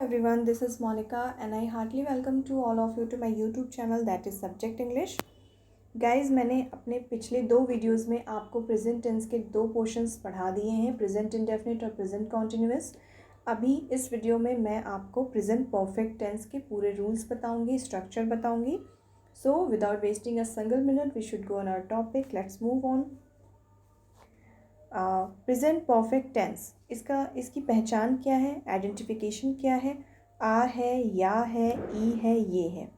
Everyone, this is Monica and I heartily welcome to all of you to my YouTube channel that is Subject English. Guys, मैंने अपने पिछले 2 videos में आपको present tense के 2 portions पढ़ा दिए हैं, प्रेजेंट इंडेफिनिट और प्रेजेंट कॉन्टिन्यूअस। अभी इस वीडियो में मैं आपको प्रेजेंट परफेक्ट टेंस के पूरे रूल्स बताऊंगी, स्ट्रक्चर बताऊंगी। So without wasting a single minute we should go on our topic. Let's move on. Present perfect tense, इसकी पहचान क्या है, आइडेंटिफिकेशन क्या है, आ है, या है, ई है, ये है।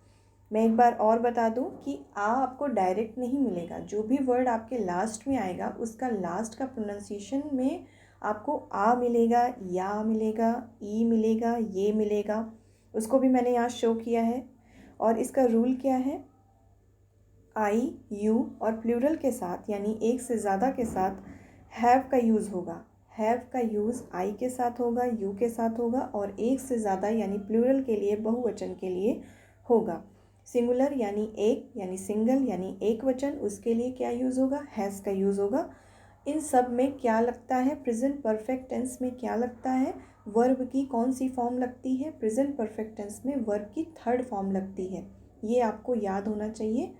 मैं एक बार और बता दूं कि आ आपको डायरेक्ट नहीं मिलेगा। जो भी वर्ड आपके लास्ट में आएगा उसका लास्ट का प्रोनाउंसिएशन में आपको आ मिलेगा, या मिलेगा, ई मिलेगा, ये मिलेगा। उसको भी मैंने यहाँ शो किया है। और इसका रूल क्या है, आई, यू और प्लूरल के साथ यानी एक से ज़्यादा के साथ हैव का यूज़ होगा। हैव का यूज़ आई के साथ होगा, यू के साथ होगा और एक से ज़्यादा यानी प्लूरल के लिए, बहुवचन के लिए होगा। सिंगुलर यानी एक यानी सिंगल यानी एक वचन, उसके लिए क्या यूज़ होगा, हैज़ का यूज़ होगा। इन सब में क्या लगता है, प्रेजेंट परफेक्ट टेंस में क्या लगता है, वर्ब की कौन सी फॉर्म लगती है। प्रेजेंट परफेक्ट टेंस में वर्ब की थर्ड फॉर्म लगती है। ये आपको याद होना चाहिए।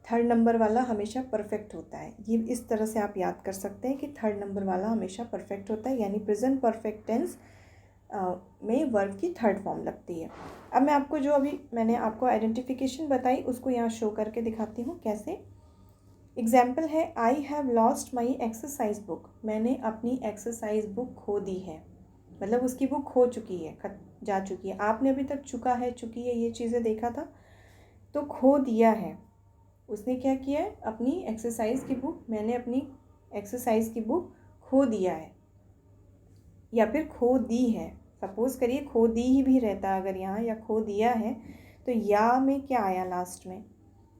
थर्ड नंबर वाला हमेशा परफेक्ट होता है। ये इस तरह से आप याद कर सकते हैं कि थर्ड नंबर वाला हमेशा परफेक्ट होता है, यानी प्रेजेंट परफेक्ट टेंस में वर्ब की थर्ड फॉर्म लगती है। अब मैं आपको जो अभी मैंने आपको आइडेंटिफिकेशन बताई उसको यहाँ शो करके दिखाती हूँ कैसे। एग्जाम्पल है, I have lost my exercise book. मैंने अपनी एक्सरसाइज बुक खो दी है, मतलब उसकी बुक खो चुकी है, जा चुकी है। आपने अभी तक चुका है, चुकी है, ये चीज़ें देखा था, तो खो दिया है। उसने क्या किया है, अपनी एक्सरसाइज की बुक, मैंने अपनी एक्सरसाइज की बुक खो दिया है या फिर खो दी है। सपोज करिए खो दी ही भी रहता अगर यहाँ, या खो दिया है, तो या में क्या आया लास्ट में,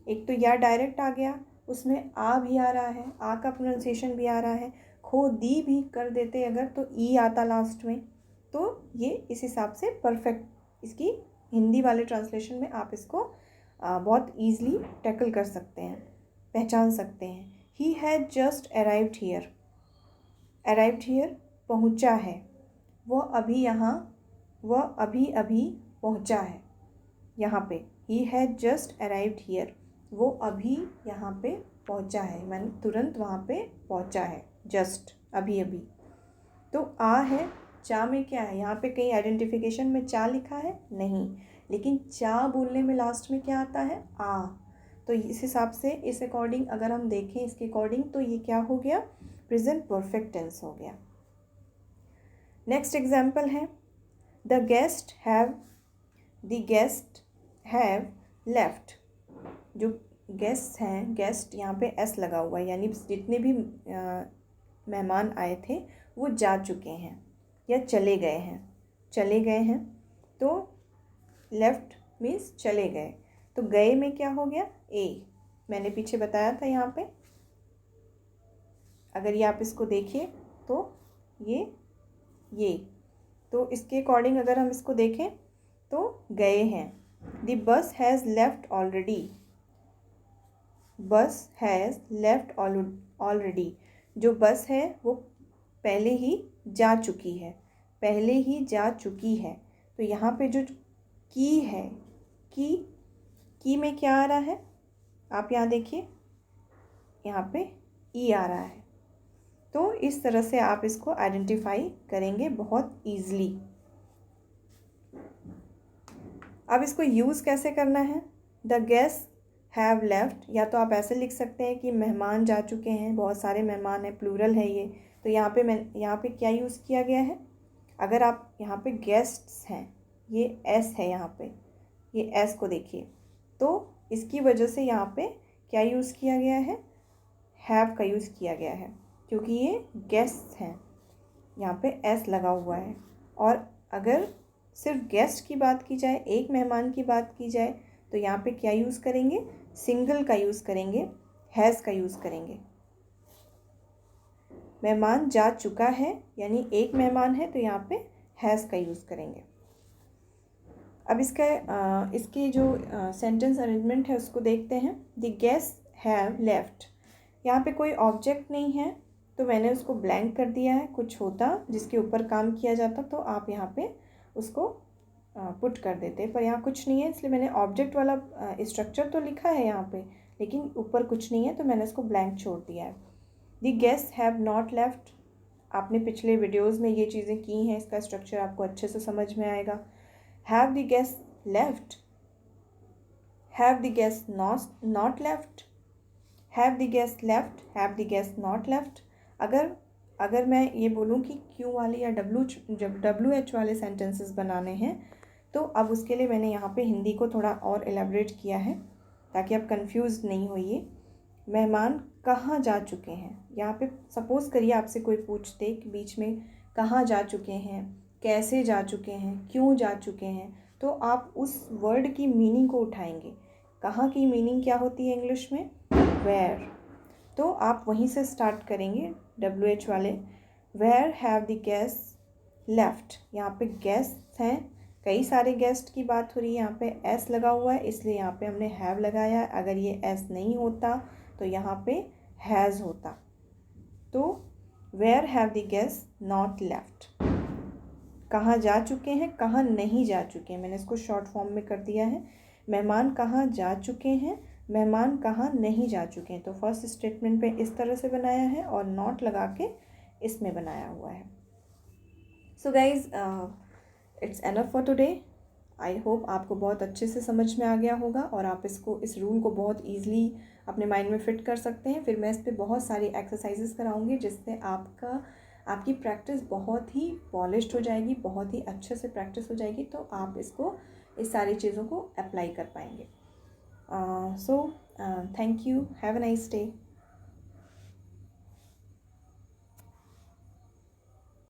एक तो या डायरेक्ट आ गया, उसमें आ भी आ रहा है, आ का प्रोनाउंसिएशन भी आ रहा है। खो दी भी कर देते अगर तो ई आता लास्ट में। तो ये इस हिसाब से परफेक्ट, इसकी हिंदी वाले ट्रांसलेशन में आप इसको बहुत ईज़िली टैकल कर सकते हैं, पहचान सकते हैं। He had just arrived here. Arrived here पहुँचा है, वह अभी यहाँ, वह अभी अभी पहुँचा है यहाँ पे। He had just arrived here, वो अभी यहाँ पे पहुँचा है, मैंने तुरंत वहाँ पे पहुँचा है, जस्ट अभी अभी। तो आ है, चा में क्या है, यहाँ पे कहीं आइडेंटिफिकेशन में चा लिखा है नहीं, लेकिन चा बोलने में लास्ट में क्या आता है, आ। तो इस हिसाब से, इस अकॉर्डिंग अगर हम देखें इसके अकॉर्डिंग, तो ये क्या हो गया, प्रेजेंट परफेक्ट टेंस हो गया। नेक्स्ट एग्जाम्पल है, द गेस्ट हैव लेफ्ट। जो गेस्ट हैं, गेस्ट यहाँ पे एस लगा हुआ है, यानी जितने भी मेहमान आए थे वो जा चुके हैं या चले गए हैं। चले गए हैं तो लेफ्ट मीन्स चले गए, तो गए में क्या हो गया, ए। मैंने पीछे बताया था यहाँ पे, अगर ये आप इसको देखिए तो ये तो इसके अकॉर्डिंग अगर हम इसको देखें तो गए हैं। The bus has left already. बस हैज़ लेफ्ट ऑलरेडी, जो बस है वो पहले ही जा चुकी है, पहले ही जा चुकी है। तो यहाँ पे जो की है, की में क्या आ रहा है, आप यहाँ देखिए, यहाँ पे ई आ रहा है। तो इस तरह से आप इसको आइडेंटिफाई करेंगे बहुत ईजली। अब इसको यूज़ कैसे करना है, द गेस्ट हैव लेफ्ट, या तो आप ऐसे लिख सकते हैं कि मेहमान जा चुके हैं, बहुत सारे मेहमान हैं, प्लूरल है ये। तो यहाँ पे क्या यूज़ किया गया है, अगर आप यहाँ पे गेस्ट्स हैं, ये एस है यहाँ पे, ये एस को देखिए, तो इसकी वजह से यहाँ पे क्या यूज़ किया गया है, हैव का यूज़ किया गया है, क्योंकि ये गेस्ट्स हैं, यहाँ पे एस लगा हुआ है। और अगर सिर्फ गेस्ट की बात की जाए, एक मेहमान की बात की जाए, तो यहाँ पे क्या यूज़ करेंगे, सिंगल का यूज़ करेंगे, हैज़ का यूज़ करेंगे। मेहमान जा चुका है यानी एक मेहमान है, तो यहाँ पे हैज़ का यूज़ करेंगे। अब इसके जो सेंटेंस अरेंजमेंट है उसको देखते हैं। द गेस्ट हैव लेफ्ट, यहाँ पे कोई ऑब्जेक्ट नहीं है तो मैंने उसको ब्लैंक कर दिया है। कुछ होता जिसके ऊपर काम किया जाता तो आप यहाँ पे उसको पुट कर देते, पर यहाँ कुछ नहीं है, इसलिए मैंने ऑब्जेक्ट वाला स्ट्रक्चर तो लिखा है यहाँ पे, लेकिन ऊपर कुछ नहीं है, तो मैंने इसको ब्लैंक छोड़ दिया है। The guest have not left, आपने पिछले वीडियोज़ में ये चीज़ें की हैं, इसका स्ट्रक्चर आपको अच्छे से समझ में आएगा। Have the guest left, have the guest not left, have the guest left, have the guest not left. अगर मैं ये बोलूँ कि क्यू वाले या WH वाले सेंटेंसेस बनाने हैं, तो अब उसके लिए मैंने यहाँ पे हिंदी को थोड़ा और एलेबरेट किया है ताकि आप कंफ्यूज नहीं होइए। मेहमान कहाँ जा चुके हैं, यहाँ पे सपोज़ करिए आपसे कोई पूछते कि बीच में कहाँ जा चुके हैं, कैसे जा चुके हैं, क्यों जा चुके हैं, तो आप उस वर्ड की मीनिंग को उठाएंगे। कहाँ की मीनिंग क्या होती है इंग्लिश में? वेयर। तो आप वहीं से स्टार्ट करेंगे WH वाले। Where have the guest left, यहाँ पे गेस्ट हैं, कई सारे गेस्ट की बात हो रही है, यहाँ पे एस लगा हुआ है, इसलिए यहाँ पे हमने हैव लगाया। अगर ये एस नहीं होता तो यहाँ पे हैज़ होता। तो where have the guest not left, कहाँ जा चुके हैं, कहाँ नहीं जा चुके हैं, मैंने इसको शॉर्ट फॉर्म में कर दिया है। मेहमान कहाँ जा चुके हैं, मेहमान कहाँ नहीं जा चुके हैं, तो फर्स्ट स्टेटमेंट पे इस तरह से बनाया है और नॉट लगा के इसमें बनाया हुआ है। So guys, it's enough for today. I hope आपको बहुत अच्छे से समझ में आ गया होगा और आप इस रूल को बहुत ईजिली अपने माइंड में फिट कर सकते हैं। फिर मैं इस पर बहुत सारी एक्सरसाइजेस कराऊंगी जिससे आपकी प्रैक्टिस बहुत ही पॉलिश्ड हो जाएगी, बहुत ही अच्छे से प्रैक्टिस हो जाएगी, तो आप इस सारी चीज़ों को अप्लाई कर पाएंगे। So thank you, have a nice day.